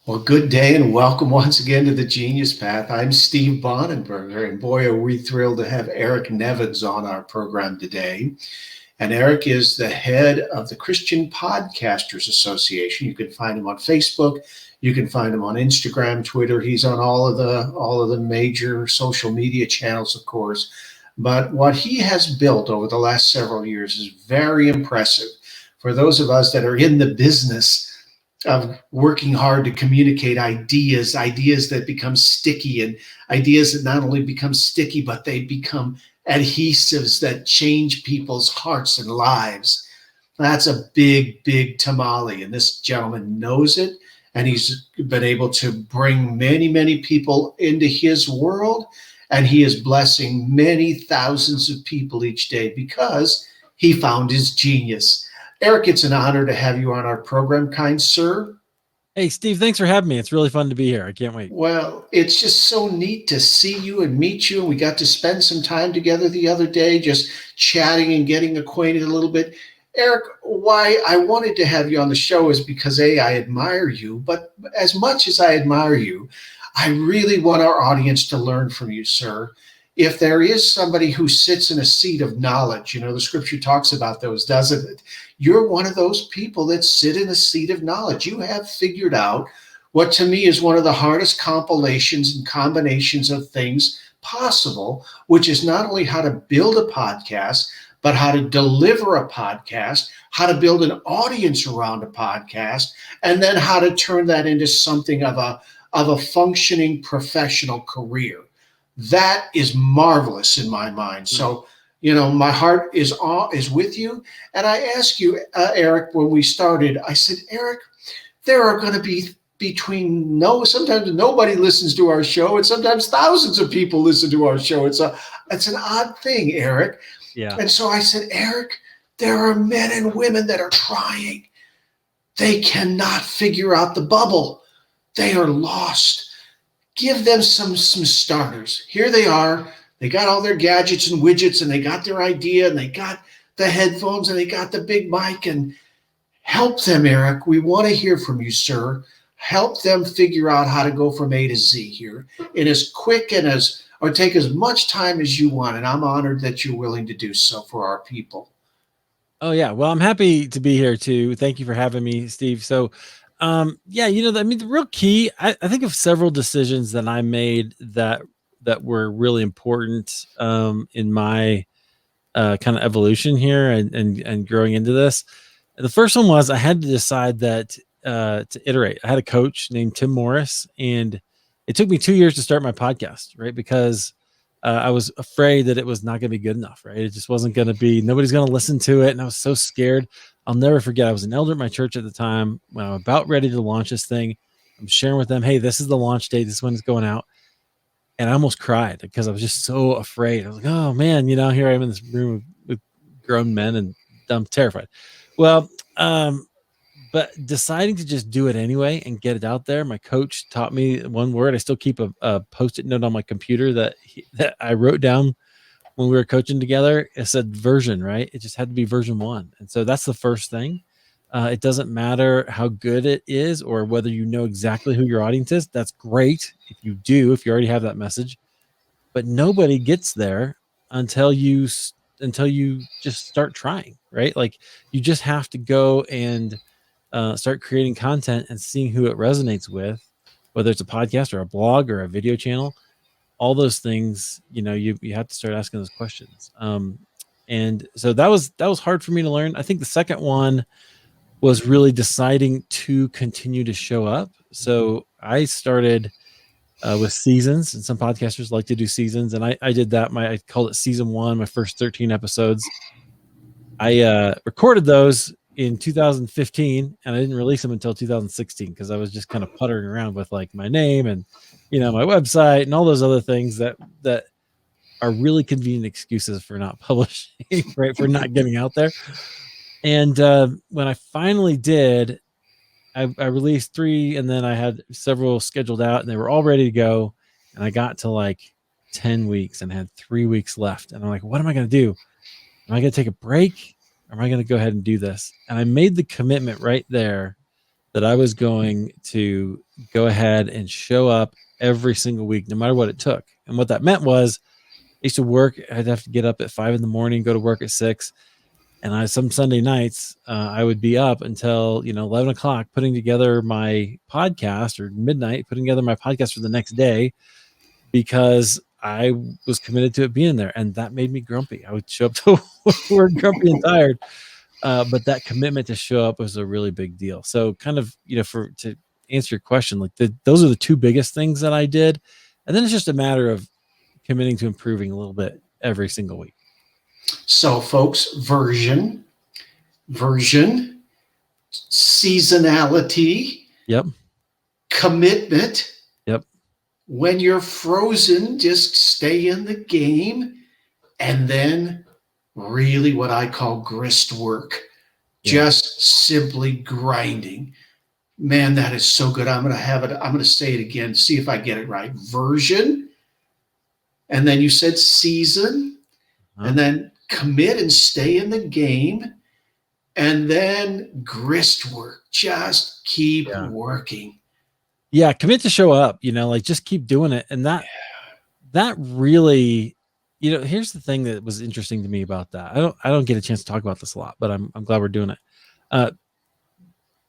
Well, good day and welcome once again to the Genius Path. I'm Steve Bonenberger, and boy, are we thrilled to have Eric Nevins on our program today. And Eric is the head of the Christian Podcasters Association. You can find him on Facebook. You can find him on Instagram, Twitter. He's on all of the major social media channels, of course. But what he has built over the last several years is very impressive. For those of us that are in the business of working hard to communicate ideas that become sticky, and ideas that not only become sticky, but they become adhesives that change people's hearts and lives. That's a big, big tamale. And this gentleman knows it. And he's been able to bring many, many people into his world. And he is blessing many thousands of people each day because he found his genius. Eric, it's an honor to have you on our program, kind sir. Hey, Steve, thanks for having me. It's really fun to be here. I can't wait. Well, it's just so neat to see you and meet you. And we got to spend some time together the other day, just chatting and getting acquainted a little bit. Eric, why I wanted to have you on the show is because A, I admire you, but as much as I admire you, I really want our audience to learn from you, sir. If there is somebody who sits in a seat of knowledge, the scripture talks about those, doesn't it? You're one of those people that sit in a seat of knowledge. You have figured out what to me is one of the hardest compilations and combinations of things possible, which is not only how to build a podcast, but how to deliver a podcast, how to build an audience around a podcast, and then how to turn that into something of a functioning professional career. That is marvelous in my mind. So, my heart is with you. And I asked you, Eric, when we started, I said, Eric, there are going to be sometimes nobody listens to our show, and sometimes thousands of people listen to our show. It's an odd thing, Eric. Yeah. And so I said, Eric, there are men and women that are trying. They cannot figure out the bubble. They are lost. Give them some starters. Here they are. They got all their gadgets and widgets, and they got their idea, and they got the headphones, and they got the big mic, and help them, Eric. We want to hear from you, sir. Help them figure out how to go from A to Z here in as quick or take as much time as you want. And I'm honored that you're willing to do so for our people. Oh, yeah. Well, I'm happy to be here too. Thank you for having me, Steve. So, the real key, I think of several decisions that I made that were really important in my kind of evolution here and growing into this. The first one was I had to decide that to iterate. I had a coach named Tim Morris, and it took me 2 years to start my podcast, right? Because I was afraid that it was not going to be good enough, right? It just wasn't going to be, nobody's going to listen to it. And I was so scared. I'll never forget. I was an elder at my church at the time when I'm about ready to launch this thing. I'm sharing with them, hey, this is the launch date. This is when it's going out. And I almost cried because I was just so afraid. I was like, oh man, here I am in this room with grown men, and I'm terrified. Well, but deciding to just do it anyway and get it out there. My coach taught me one word. I still keep a Post-it note on my computer that I wrote down when we were coaching together. It said version, right? It just had to be version 1. And so that's the first thing. It doesn't matter how good it is or whether you know exactly who your audience is. That's great if you already have that message. But nobody gets there until you just start trying, right? Like you just have to go and start creating content and seeing who it resonates with, whether it's a podcast or a blog or a video channel. All those things, you have to start asking those questions. And so that was hard for me to learn. I think the second one was really deciding to continue to show up. So I started with seasons, and some podcasters like to do seasons, and I did that. I called it season 1, my first 13 episodes. I recorded those in 2015, and I didn't release them until 2016 because I was just kind of puttering around with like my name and my website and all those other things that are really convenient excuses for not publishing, right? For not getting out there. And when I finally did, I released 3, and then I had several scheduled out, and they were all ready to go. And I got to like 10 weeks and had 3 weeks left. And I'm like, what am I going to do? Am I going to take a break? Or am I going to go ahead and do this? And I made the commitment right there that I was going to go ahead and show up every single week, no matter what it took. And what that meant was I used to work. I'd have to get up at 5 in the morning, go to work at 6. And some Sunday nights, I would be up until, 11 o'clock putting together my podcast, or midnight putting together my podcast for the next day, because I was committed to it being there. And that made me grumpy. I would show up to work grumpy and tired. But that commitment to show up was a really big deal. So kind of, to answer your question, like those are the two biggest things that I did. And then it's just a matter of committing to improving a little bit every single week. So, folks, version, seasonality, Yep. commitment. Yep. When you're frozen, just stay in the game. And then really what I call grist work, just simply grinding. Man, that is so good. I'm going to say it again, see if I get it right. Version. And then you said season, and then commit and stay in the game. And then grist work, just keep working. Yeah. Commit to show up, like just keep doing it. And that really, here's the thing that was interesting to me about that. I don't get a chance to talk about this a lot, but I'm glad we're doing it.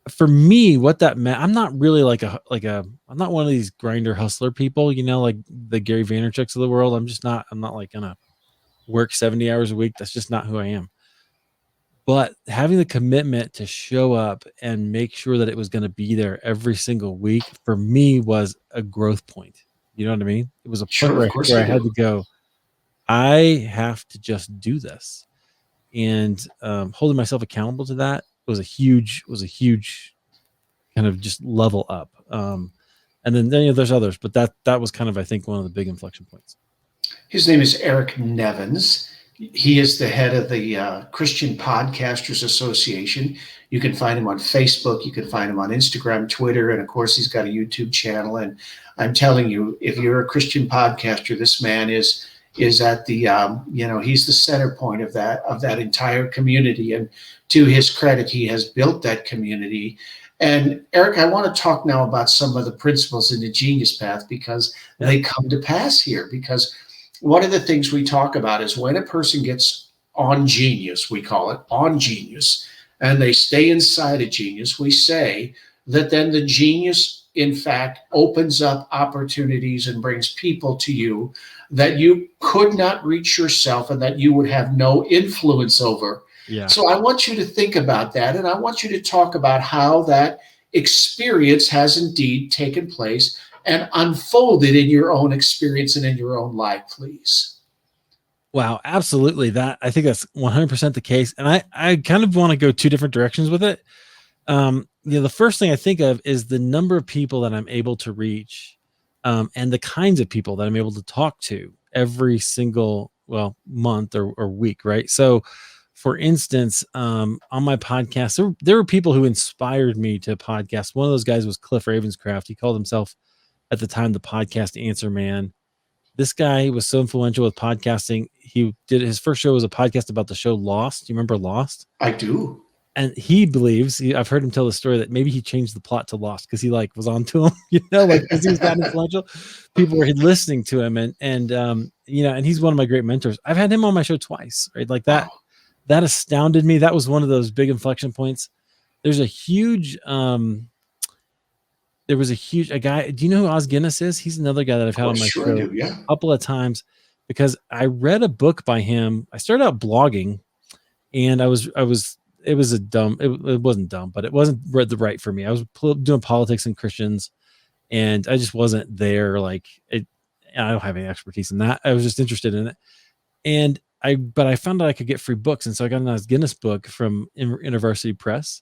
For me, what that meant, I'm not really I'm not one of these grinder hustler people, like the Gary Vaynerchuks of the world. I'm not like gonna work 70 hours a week. That's just not who I am. But having the commitment to show up and make sure that it was going to be there every single week for me was a growth point. You know what I mean? It was a point where I had to go, I have to just do this. And holding myself accountable to that was a huge kind of just level up. And then there's others, but that was kind of, I think, one of the big inflection points. His name is Eric Nevins. He is the head of the Christian Podcasters Association. You can find him on Facebook. You can find him on Instagram, Twitter, and of course, he's got a YouTube channel. And I'm telling you, if you're a Christian podcaster, this man is at the he's the center point of that entire community. And to his credit, he has built that community. And Eric, I want to talk now about some of the principles in the Genius Path, because they come to pass here. Because one of the things we talk about is when a person gets on Genius, we call it on Genius, and they stay inside of Genius, we say that then the Genius, in fact, opens up opportunities and brings people to you that you could not reach yourself and that you would have no influence over. Yeah. So I want you to think about that, and I want you to talk about how that experience has indeed taken place and unfolded in your own experience and in your own life, please. Wow, absolutely. I think that's 100% the case. And I kind of want to go two different directions with it. The first thing I think of is the number of people that I'm able to reach, and the kinds of people that I'm able to talk to every single, month or week, right? So, for instance, on my podcast, there were people who inspired me to podcast. One of those guys was Cliff Ravenscraft. He called himself at the time the podcast answer man. This guy was so influential with podcasting. He did his first show was a podcast about the show Lost. Do you remember Lost? I do. And he believes, I've heard him tell the story that maybe he changed the plot to Lost because he was on to him, because he was that influential. People were listening to him, and and he's one of my great mentors. I've had him on my show twice, right? Like that. Wow. That astounded me. That was one of those big inflection points. There's a huge, a guy. Do you know who Os Guinness is? He's another guy that I've had on my show a couple of times because I read a book by him. I started out blogging, and it wasn't dumb, but it wasn't right for me. I was doing politics and Christians, and I just wasn't there. I don't have any expertise in that. I was just interested in it. But I found out I could get free books. And so I got an Os Guinness book from University Press.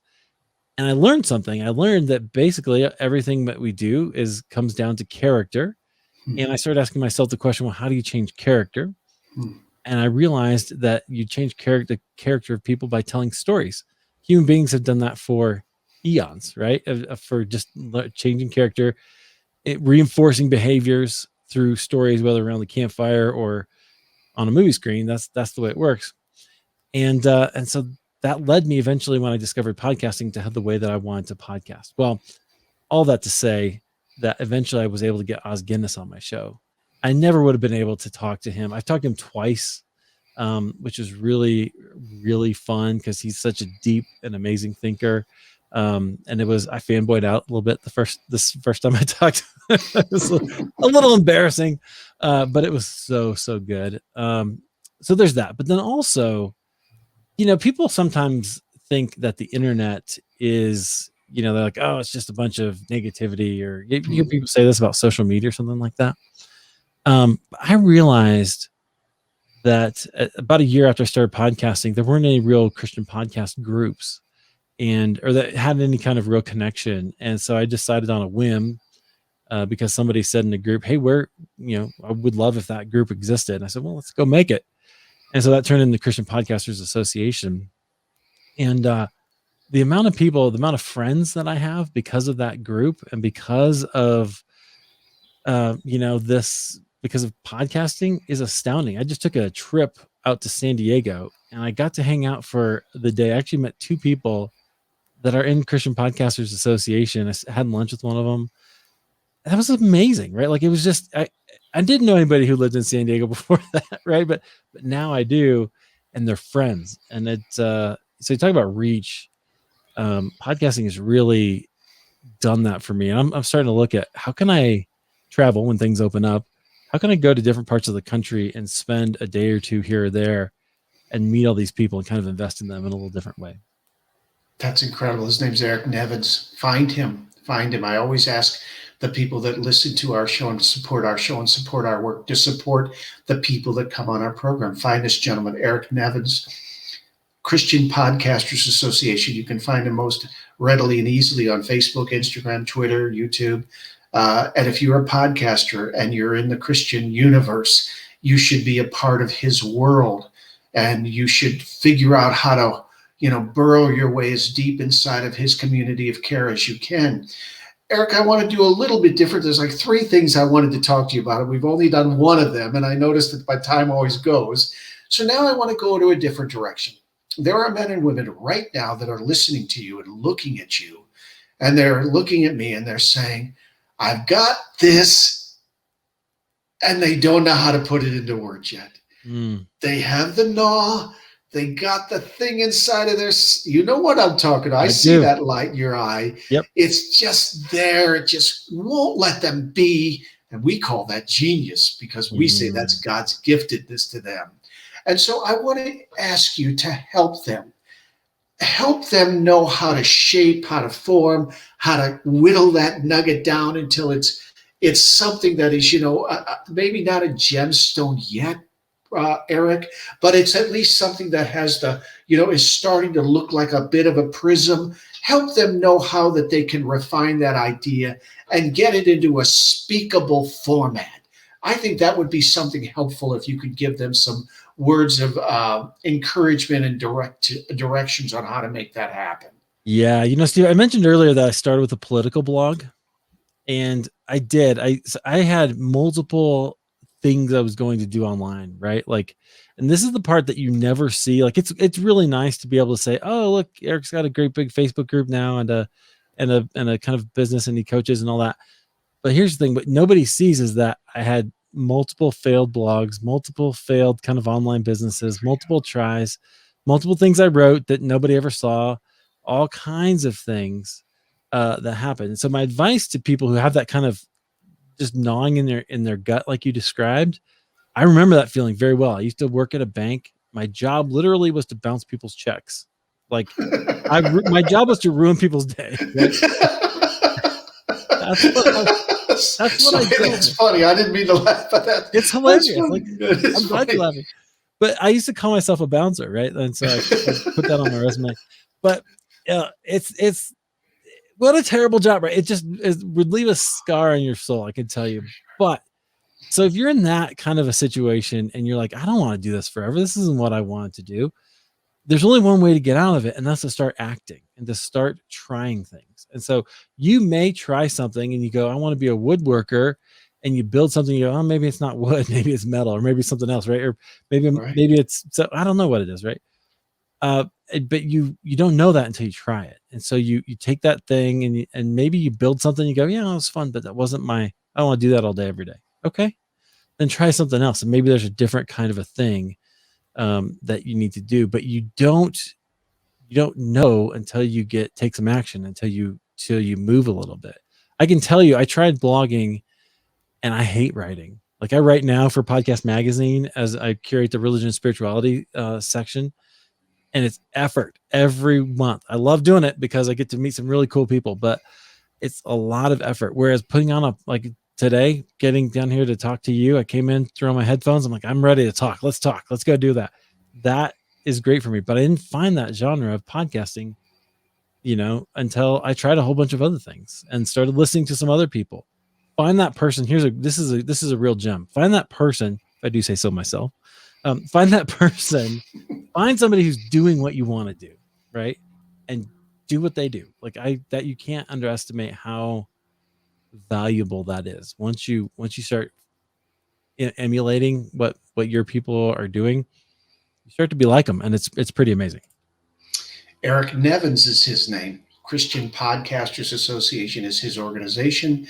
And I learned something. I learned that basically everything that we do comes down to character. And I started asking myself the question, well, how do you change character? And I realized that you change the character of people by telling stories. Human beings have done that for eons, right? For just changing character, reinforcing behaviors through stories, whether around the campfire or on a movie screen. That's the way it works. And so that led me eventually, when I discovered podcasting, to have the way that I wanted to podcast. Well, all that to say that eventually I was able to get Oz Guinness on my show. I never would have been able to talk to him. I've talked to him twice, which is really, really fun because he's such a deep and amazing thinker. And I fanboyed out a little bit this first time I talked. It was a little embarrassing, but it was so good. So there's that. But then also, people sometimes think that the internet is, they're like, oh, it's just a bunch of negativity, or you hear people say this about social media or something like that. I realized that about a year after I started podcasting, there weren't any real Christian podcast groups or that had any kind of real connection. And so I decided on a whim, because somebody said in the group, hey, I would love if that group existed. And I said, well, let's go make it. And so that turned into Christian Podcasters Association. And the amount of friends that I have because of that group, and because of, because of podcasting, is astounding. I just took a trip out to San Diego and I got to hang out for the day. I actually met 2 people that are in Christian Podcasters Association. I had lunch with one of them. That was amazing, right? Like, it was just, I didn't know anybody who lived in San Diego before that, right? But now I do, and they're friends. And so you talk about reach. Podcasting has really done that for me. And I'm starting to look at, how can I travel when things open up? How can I go to different parts of the country and spend a day or 2 here or there and meet all these people and kind of invest in them in a little different way? That's incredible. His name's Eric Nevins. Find him. I always ask the people that listen to our show and support our show and support our work to support the people that come on our program. Find this gentleman, Eric Nevins, Christian Podcasters Association. You can find him most readily and easily on Facebook, Instagram, Twitter, YouTube. And if you're a podcaster and you're in the Christian universe, you should be a part of his world, and you should figure out how to, burrow your way as deep inside of his community of care as you can. Eric, I want to do a little bit different. There's like 3 things I wanted to talk to you about, and we've only done one of them, and I noticed that my time always goes. So now I want to go to a different direction. There are men and women right now that are listening to you and looking at you, and they're looking at me and they're saying, I've got this, and they don't know how to put it into words yet. They have the gnaw. They got the thing inside of their, you know what I'm talking about. I see that light in your eye. Yep. It's just there. It just won't let them be. And we call that genius, because we say that's God's giftedness to them. And so I want to ask you to help them know how to shape, how to form, how to whittle that nugget down until it's something that is, maybe not a gemstone yet, Eric, but it's at least something that has is starting to look like a bit of a prism. Help them know how that they can refine that idea and get it into a speakable format. I think that would be something helpful if you could give them some words of encouragement and directions on how to make that happen. Yeah. Steve, I mentioned earlier that I started with a political blog, and I did. I had multiple things I was going to do online, right? Like, and this is the part that you never see. Like, it's really nice to be able to say, oh, look, Eric's got a great big Facebook group now, and a kind of business, and he coaches and all that. But here's the thing, what nobody sees is that I had multiple failed blogs, multiple failed kind of online businesses, multiple tries, multiple things I wrote that nobody ever saw, all kinds of things that happened. So my advice to people who have that kind of just gnawing in their gut, like you described, I remember that feeling very well. I used to work at a bank. My job literally was to bounce people's checks. Like, my job was to ruin people's day. Right? That's what I did. It's funny. I didn't mean to laugh at that. It's hilarious. Like, I'm glad you're laughing. But I used to call myself a bouncer, right? And so I put that on my resume. But it's what a terrible job, right? It would leave a scar on your soul, I can tell you. But so if you're in that kind of a situation and you're like, I don't want to do this forever, this isn't what I wanted to do, there's only one way to get out of it, and that's to start acting and to start trying things. And so you may try something and you go, I want to be a woodworker, and you build something, you go, oh, maybe it's not wood, maybe it's metal, or maybe it's something else, right? Or maybe it's, so I don't know what it is, right? But you don't know that until you try it. And so you take that thing and maybe you build something, you go, yeah, it was fun, but that wasn't I don't want to do that all day, every day. Okay. Then try something else. And maybe there's a different kind of a thing that you need to do, but you don't know until you take some action, until you move a little bit. I can tell you, I tried blogging and I hate writing. Like I write now for Podcast Magazine as I curate the religion and spirituality section, and it's effort every month. I love doing it because I get to meet some really cool people, but it's a lot of effort. Whereas putting on like today, getting down here to talk to you, I came in, threw on my headphones. I'm like, I'm ready to talk. Let's talk. Let's go do that. That is great for me. But I didn't find that genre of podcasting, until I tried a whole bunch of other things and started listening to some other people. Find that person. This is a real gem. Find that person. If I do say so myself, find that person. Find somebody who's doing what you want to do, right? And do what they do. That you can't underestimate how valuable that is. Once you start emulating what your people are doing, you start to be like them, and it's pretty amazing. Eric Nevins is his name. Christian Podcasters Association is his organization.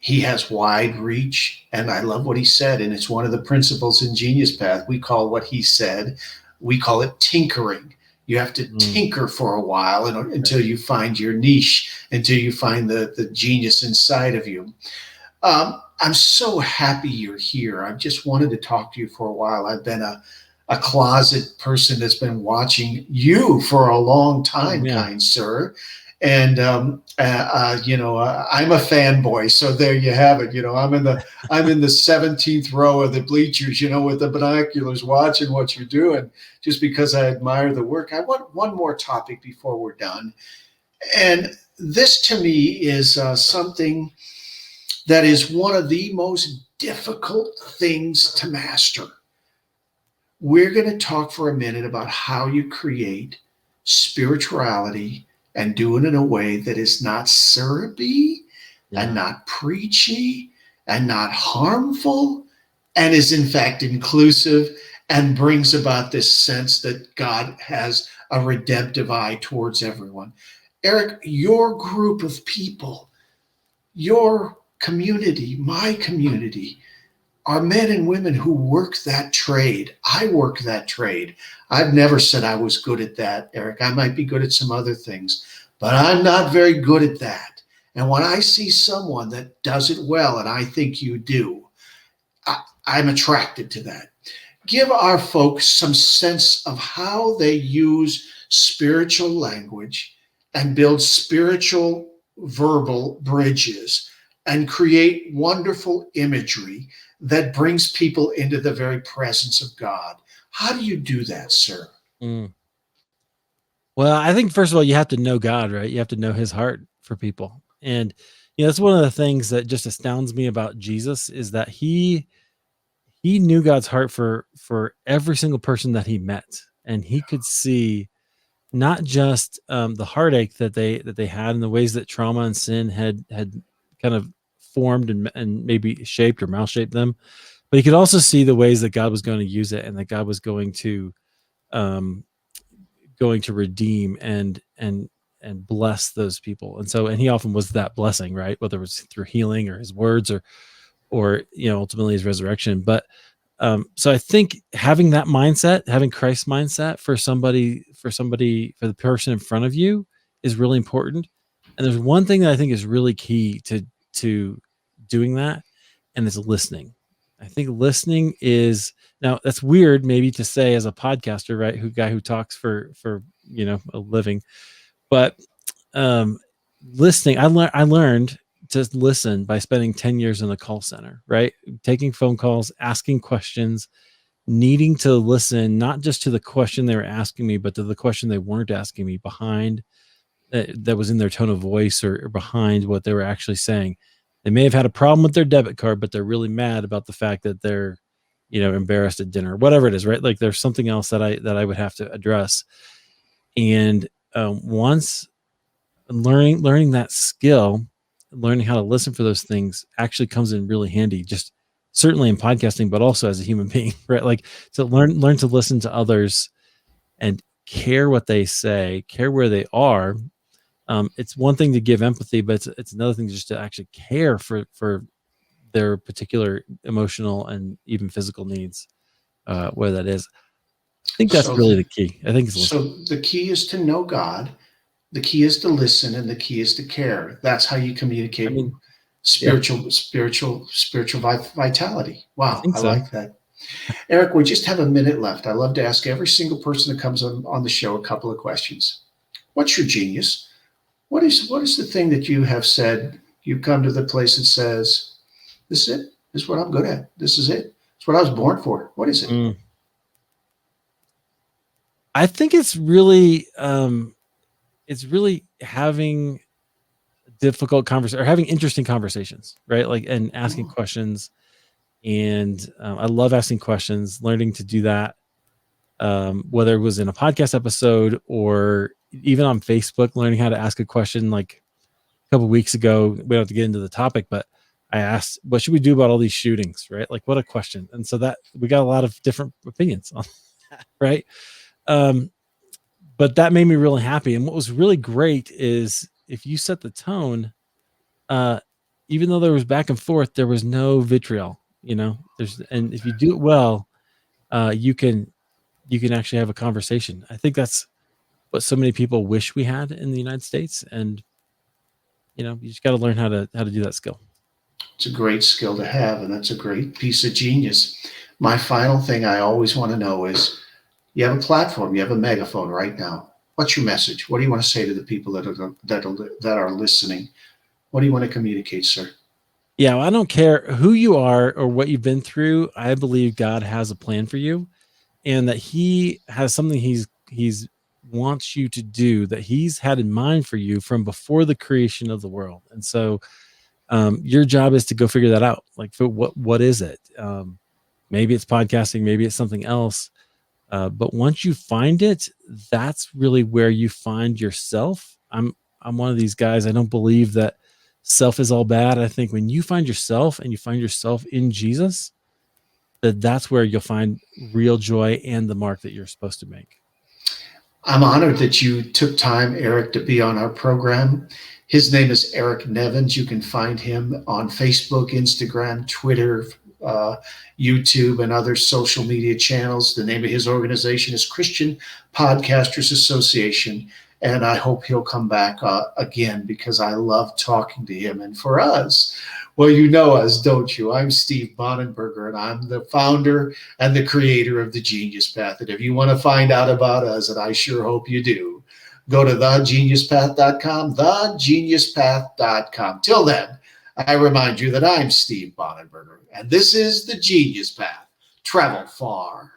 He has wide reach, and I love what he said, and it's one of the principles in Genius Path. We call what he said, we call it tinkering. You have to tinker for a while until you find your niche, until you find the genius inside of you. I'm so happy you're here. I've just wanted to talk to you for a while. I've been a closet person that's been watching you for a long time, kind sir. And I'm a fanboy, so there you have it. I'm in the 17th row of the bleachers, with the binoculars, watching what you're doing, just because I admire the work. I want one more topic before we're done, and this to me is something that is one of the most difficult things to master. We're going to talk for a minute about how you create spirituality and do it in a way that is not syrupy and not preachy and not harmful, and is in fact inclusive and brings about this sense that God has a redemptive eye towards everyone. Eric, your group of people, your community, my community, are men and women who work that trade. I work that trade. I've never said I was good at that, Eric. I might be good at some other things, but I'm not very good at that. And when I see someone that does it well, and I think you do, I'm attracted to that. Give our folks some sense of how they use spiritual language and build spiritual verbal bridges and create wonderful imagery that brings people into the very presence of God. How do you do that, sir? Well, I think first of all, you have to know God, right? You have to know his heart for people. And that's one of the things that just astounds me about Jesus, is that he knew God's heart for every single person that he met. And he could see not just the heartache that they had, and the ways that trauma and sin had kind of formed and maybe shaped or mal-shaped them, but he could also see the ways that God was going to use it, and that God was going to redeem and bless those people. And he often was that blessing, right? Whether it was through healing or his words or ultimately his resurrection. But so I think having that mindset, having Christ's mindset for the person in front of you is really important. And there's one thing that I think is really key to doing that, and it's listening. I think listening is, now that's weird maybe to say as a podcaster, right? Guy who talks for a living, but listening, I learned to listen by spending 10 years in the call center, right? Taking phone calls, asking questions, needing to listen, not just to the question they were asking me, but to the question they weren't asking me behind that was in their tone of voice or behind what they were actually saying. They may have had a problem with their debit card, but they're really mad about the fact that they're, embarrassed at dinner, whatever it is, right? Like there's something else that I would have to address. And once learning that skill, learning how to listen for those things actually comes in really handy, just certainly in podcasting, but also as a human being, right? Like to learn to listen to others and care what they say, care where they are. It's one thing to give empathy, but it's another thing just to actually care for their particular emotional and even physical needs, where that is. I think that's So, really the key. I think it's listening. so the key is to know God. The key is to listen, and the key is to care. That's how you I communicate mean, yeah, spiritual vitality. I Wow, think I so. like that. Eric, we just have a minute left. I love to ask every single person that comes on the show a couple of questions. What's your genius? What is the thing that you have said? You come to the place that says, "This is it. This is what I'm good at. This is it. It's what I was born for." What is it? Mm. I think it's really having difficult conversation or having interesting conversations, right? Like, and asking Oh, questions. And I love asking questions, learning to do that, whether it was in a podcast episode or even on Facebook, learning how to ask a question. Like a couple of weeks ago, we don't have to get into the topic, but I asked, what should we do about all these shootings, right? Like, what a question. And so that we got a lot of different opinions on that, right? Um, but that made me really happy. And what was really great is if you set the tone, uh, even though there was back and forth, there was no vitriol, and if you do it well, you can actually have a conversation. I think that's what so many people wish we had in the United States. And, you just got to learn how to do that skill. it's a great skill to have, and that's a great piece of genius. My final thing I always want to know is you have a platform, you have a megaphone right now. What's your message? What do you want to say to the people that are listening? What do you want to communicate, sir? Yeah, well, I don't care who you are or what you've been through. I believe God has a plan for you, and that He has something He's wants you to do, that He's had in mind for you from before the creation of the world. And so, your job is to go figure that out. Like, what is it? Maybe it's podcasting, maybe it's something else. But once you find it, that's really where you find yourself. I'm one of these guys. I don't believe that self is all bad. I think when you find yourself and you find yourself in Jesus, that's where you'll find real joy and the mark that you're supposed to make. I'm honored that you took time, Eric, to be on our program. His name is Eric Nevins. You can find him on Facebook, Instagram, Twitter, uh, YouTube, and other social media channels. The name of his organization is Christian Podcasters Association. And I hope he'll come back again because I love talking to him. And for us, well, you know us, don't you? I'm Steve Bonenberger, and I'm the founder and the creator of the Genius Path. And if you want to find out about us, and I sure hope you do, go to thegeniuspath.com, thegeniuspath.com. Till then, I remind you that I'm Steve Bonenberger, and this is the Genius Path. Travel far.